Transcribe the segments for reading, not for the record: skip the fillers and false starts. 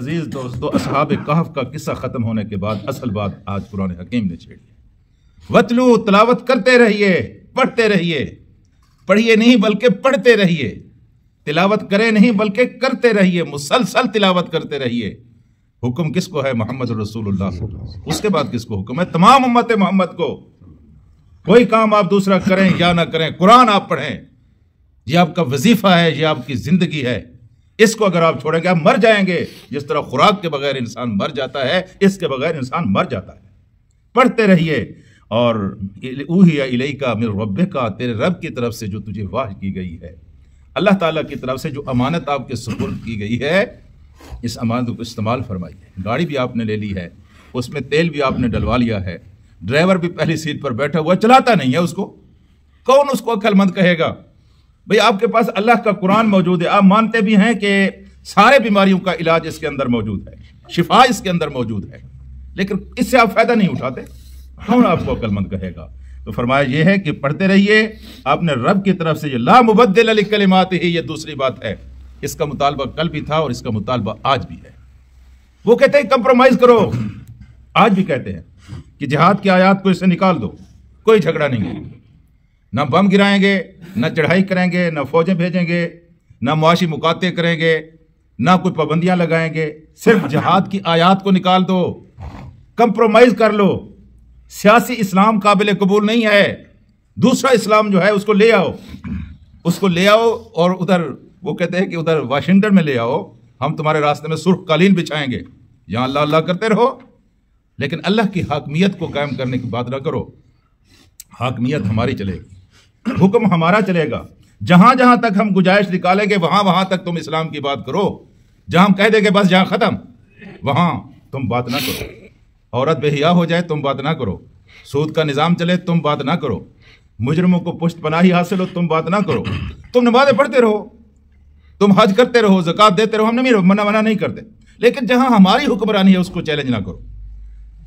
عزیز دوستو، اصحاب کہف کا قصہ ختم ہونے کے بعد اصل بات آج قرآن حکیم نے چھیڑی ہے۔ وَتْلُو، تلاوت کرتے رہیے، پڑھتے رہیے، پڑھیے نہیں بلکہ پڑھتے رہیے، تلاوت کرے نہیں بلکہ کرتے رہیے، مسلسل تلاوت کرتے رہیے۔ حکم کس کو ہے؟ محمد رسول اللہ۔ اس کے بعد کس کو حکم ہے؟ تمام امت محمد کو۔ کوئی کام آپ دوسرا کریں یا نہ کریں، قرآن آپ پڑھیں، یہ آپ کا وظیفہ ہے، یہ آپ کی زندگی ہے۔ اس کو اگر آپ چھوڑیں گے آپ مر جائیں گے، جس طرح خوراک کے بغیر انسان مر جاتا ہے، اس کے بغیر انسان مر جاتا ہے۔ پڑھتے رہیے۔ اور اوحی الیک من ربک، تیرے رب کی طرف سے جو تجھے واحی کی گئی ہے، اللہ تعالیٰ کی طرف سے جو امانت آپ کے سپرد کی گئی ہے، اس امانت کو استعمال فرمائیے۔ گاڑی بھی آپ نے لے لی ہے، اس میں تیل بھی آپ نے ڈلوا لیا ہے، ڈرائیور بھی پہلی سیٹ پر بیٹھا ہوا چلاتا نہیں ہے، اس کو کون اس کو عقل مند کہے گا؟ بھئی آپ کے پاس اللہ کا قرآن موجود ہے، آپ مانتے بھی ہیں کہ سارے بیماریوں کا علاج اس کے اندر موجود ہے، شفا اس کے اندر موجود ہے، لیکن اس سے آپ فائدہ نہیں اٹھاتے، کون آپ کو عقل مند کہے گا؟ تو فرمایا یہ ہے کہ پڑھتے رہیے۔ آپ نے رب کی طرف سے یہ لا مبدل لکلماتہ، یہ دوسری بات ہے، اس کا مطالبہ کل بھی تھا اور اس کا مطالبہ آج بھی ہے۔ وہ کہتے ہیں کمپرومائز کرو، آج بھی کہتے ہیں کہ جہاد کی آیات کو اس سے نکال دو، کوئی جھگڑا نہیں ہے، نہ بم گرائیں گے، نہ چڑھائی کریں گے، نہ فوجیں بھیجیں گے، نہ معاشی مقاطعے کریں گے، نہ کوئی پابندیاں لگائیں گے، صرف جہاد کی آیات کو نکال دو، کمپرومائز کر لو۔ سیاسی اسلام قابل قبول نہیں ہے، دوسرا اسلام جو ہے اس کو لے آؤ، اس کو لے آؤ، اور ادھر وہ کہتے ہیں کہ ادھر واشنگٹن میں لے آؤ، ہم تمہارے راستے میں سرخ قالین بچھائیں گے، یہاں اللہ اللہ کرتے رہو، لیکن اللہ کی حاکمیت کو قائم کرنے کی بات نہ کرو۔ حاکمیت ہماری چلے گی، حکم ہمارا چلے گا، جہاں جہاں تک ہم گنجائش نکالیں گے وہاں وہاں تک تم اسلام کی بات کرو، جہاں ہم کہہ دیں گے بس جہاں ختم وہاں تم بات نہ کرو، عورت بے حیا ہو جائے تم بات نہ کرو، سود کا نظام چلے تم بات نہ کرو، مجرموں کو پشت پناہی حاصل ہو تم بات نہ کرو، تم نمازیں پڑھتے رہو، تم حج کرتے رہو، زکوٰۃ دیتے رہو، ہم منع نہیں کرتے، لیکن جہاں ہماری حکمرانی ہے اس کو چیلنج نہ کرو۔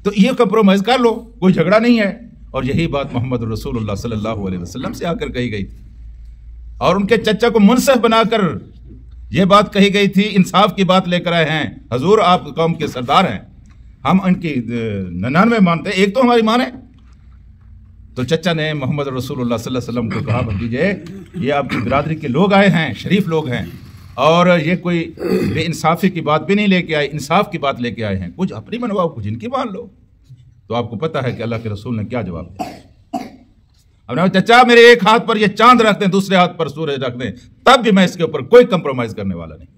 تو یہ کمپرومائز کر لو، کوئی جھگڑا نہیں ہے۔ اور یہی بات محمد رسول اللہ صلی اللہ علیہ وسلم سے آ کر کہی گئی تھی، اور ان کے چچا کو منصف بنا کر یہ بات کہی گئی تھی، انصاف کی بات لے کر آئے ہیں، حضور آپ قوم کے سردار ہیں، ہم ان کی 99 مانتے ہیں، ایک تو ہماری مانے۔ تو چچا نے محمد رسول اللہ صلی اللہ علیہ وسلم کو کہا بھتیجے یہ آپ کی برادری کے لوگ آئے ہیں، شریف لوگ ہیں، اور یہ کوئی بے انصافی کی بات بھی نہیں لے کے آئے، انصاف کی بات لے کے آئے ہیں، کچھ اپنی منواؤ کچھ ان کی مان لو۔ تو آپ کو پتہ ہے کہ اللہ کے رسول نے کیا جواب دیا؟ اب نے چچا میرے ایک ہاتھ پر یہ چاند رکھ دیں، دوسرے ہاتھ پر سورج رکھ دیں، تب بھی میں اس کے اوپر کوئی کمپرومائز کرنے والا نہیں۔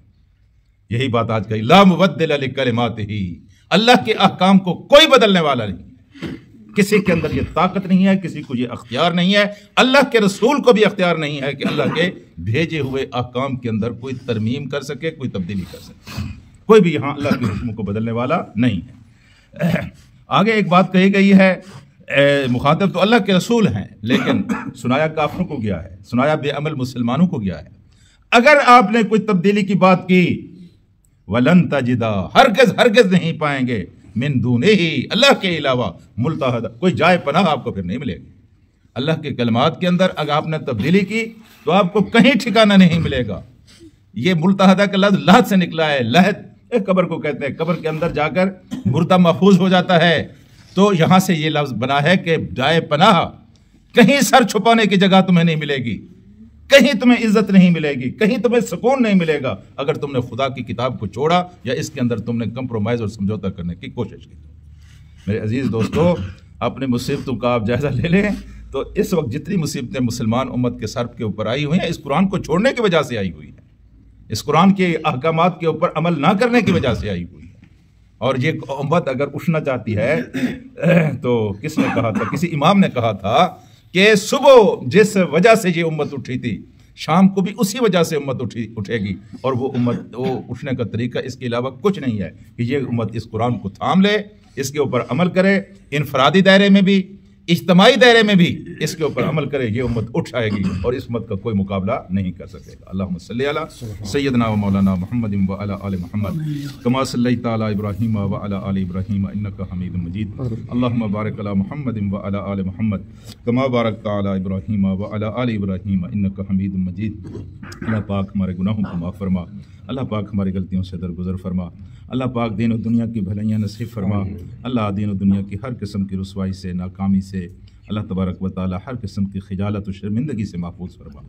یہی بات آج کہی، لا مبدل لکلماتہ، اللہ کے احکام کو کوئی بدلنے والا نہیں، کسی کے اندر یہ طاقت نہیں ہے، کسی کو یہ اختیار نہیں ہے، اللہ کے رسول کو بھی اختیار نہیں ہے کہ اللہ کے بھیجے ہوئے احکام کے اندر کوئی ترمیم کر سکے، کوئی تبدیلی کر سکے، کوئی بھی یہاں اللہ کے حکم کو بدلنے والا نہیں ہے۔ آگے ایک بات کہی گئی ہے، مخاطب تو اللہ کے رسول ہیں، لیکن سنایا کافروں کو گیا ہے، سنایا بے عمل مسلمانوں کو گیا ہے۔ اگر آپ نے کوئی تبدیلی کی بات کی، وَلَن تَجِدَ، ہرگز نہیں پائیں گے، من دونہی، اللہ کے علاوہ، ملتحد، کوئی جائے پناہ آپ کو پھر نہیں ملے گی۔ اللہ کے کلمات کے اندر اگر آپ نے تبدیلی کی تو آپ کو کہیں ٹھکانہ نہیں ملے گا۔ یہ ملتحدہ کا لفظ لحد سے نکلا ہے، لحد قبر کو کہتے ہیں، قبر کے اندر جا کر مردہ محفوظ ہو جاتا ہے، تو یہاں سے یہ لفظ بنا ہے کہ جائے پناہ، کہیں سر چھپانے کی جگہ تمہیں نہیں ملے گی، کہیں تمہیں عزت نہیں ملے گی، کہیں تمہیں سکون نہیں ملے گا اگر تم نے خدا کی کتاب کو چھوڑا یا اس کے اندر تم نے کمپرومائز اور سمجھوتا کرنے کی کوشش کی۔ میرے عزیز دوستو، اپنے مصیبتوں کا آپ جائزہ لے لیں تو اس وقت جتنی مصیبتیں مسلمان امت کے سر کے اوپر آئی ہوئی ہیں، اس قرآن کو چھوڑنے کی وجہ سے آئی ہوئی ہیں، اس قرآن کے احکامات کے اوپر عمل نہ کرنے کی وجہ سے آئی ہوئی ہے۔ اور یہ امت اگر اٹھنا چاہتی ہے تو کس نے کہا تھا؟ کسی امام نے کہا تھا کہ صبح جس وجہ سے یہ امت اٹھی تھی، شام کو بھی اسی وجہ سے امت اٹھے گی، اور وہ اٹھنے کا طریقہ اس کے علاوہ کچھ نہیں ہے کہ یہ امت اس قرآن کو تھام لے، اس کے اوپر عمل کرے، انفرادی دائرے میں بھی، اجتماعی دائرے میں بھی اس کے اوپر عمل کرے، یہ امت اٹھ آئے گی اور اس امت کا کوئی مقابلہ نہیں کر سکے گا۔ اللہم صلی علی سیدنا و مولانا محمد و علی آل محمد کما صلیت علی ابراہیم و علی آل ابراہیم انک حمید مجید۔ اللہم بارک علی محمد و علی آل محمد کما بارکت علی ابراہیم وعلی آل ابراہیم انک حمید مجید۔ اللہ پاک ہمارے گناہوں کو معاف فرما، اللہ پاک ہماری غلطیوں سے درگزر فرما، اللہ پاک دین و دنیا کی بھلائیاں نصیب فرما، اللہ دین و دنیا کی ہر قسم کی رسوائی سے، ناکامی سے، اللہ تبارک و تعالی ہر قسم کی خجالت و شرمندگی سے محفوظ فرما،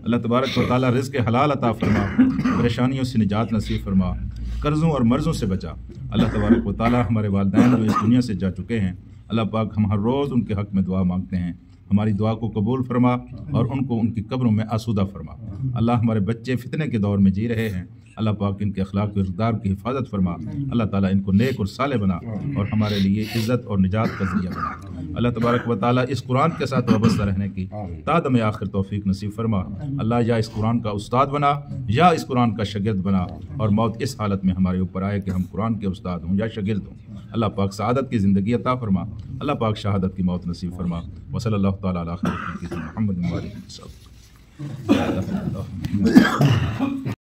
اللہ تبارک و تعالی رزق حلال عطا فرما، پریشانیوں سے نجات نصیب فرما، قرضوں اور مرضوں سے بچا، اللہ تبارک و تعالی ہمارے والدین جو اس دنیا سے جا چکے ہیں، اللہ پاک ہم ہر روز ان کے حق میں دعا مانگتے ہیں، ہماری دعا کو قبول فرما اور ان کو ان کی قبروں میں آسودہ فرما، اللہ ہمارے بچے فتنے کے دور میں جی رہے ہیں، اللہ پاک ان کے اخلاق و اقدار کی حفاظت فرما، اللہ تعالیٰ ان کو نیک اور صالح بنا اور ہمارے لیے عزت اور نجات کا ذریعہ بنا، اللہ تبارک و تعالیٰ اس قرآن کے ساتھ وابستہ رہنے کی تا دم آخر توفیق نصیب فرما، اللہ یا اس قرآن کا استاد بنا یا اس قرآن کا شاگرد بنا، اور موت اس حالت میں ہمارے اوپر آئے کہ ہم قرآن کے استاد ہوں یا شاگرد ہوں، اللہ پاک سعادت کی زندگی عطا فرما، اللہ پاک شہادت کی موت نصیب فرما، وصلی اللہ تعالیٰ علی خیر خلقہ محمد و آلہ وصحبہ۔